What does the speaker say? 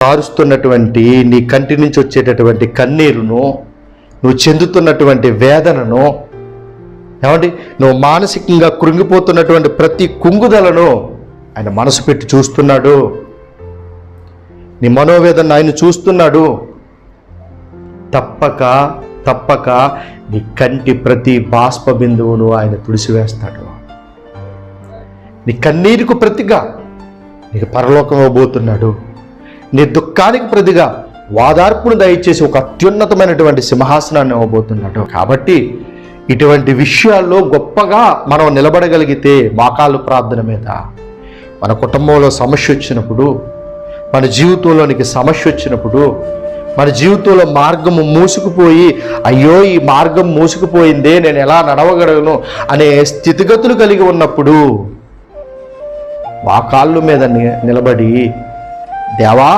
కారుస్తున్నటువంటి నీ కంటి నుంచి వచ్చేటటువంటి కన్నీరును, నువ్వు చెందుతున్నటువంటి వేదనను, ఏమండి నువ్వు మానసికంగా కృంగిపోతున్నటువంటి ప్రతి కుంగుదలను ఆయన మనసు పెట్టి చూస్తున్నాడు. నీ మనోవేదన ఆయన చూస్తున్నాడు. తప్పక నీ కంటి ప్రతి బాష్ప బిందువును ఆయన తుడిసివేస్తాడు. నీ కన్నీరుకు ప్రతిగా నీకు పరలోకం ఇవ్వబోతున్నాడు. నీ దుఃఖానికి ప్రతిగా వాదార్పును దయచేసి ఒక అత్యున్నతమైనటువంటి సింహాసనాన్ని ఇవ్వబోతున్నాడు. కాబట్టి ఇటువంటి విషయాల్లో గొప్పగా మనం నిలబడగలిగితే, మోకాళ్ళు ప్రార్థన మీద మన కుటుంబంలో సమస్య వచ్చినప్పుడు, మన జీవితంలోనికి సమస్య వచ్చినప్పుడు, మన జీవితంలో మార్గము మూసుకుపోయి అయ్యో ఈ మార్గం మూసుకుపోయిందే, నేను ఎలా నడవగలను అనే స్థితిగతులు కలిగి ఉన్నప్పుడు మోకాళ్ళ మీద నిలబడి, దేవా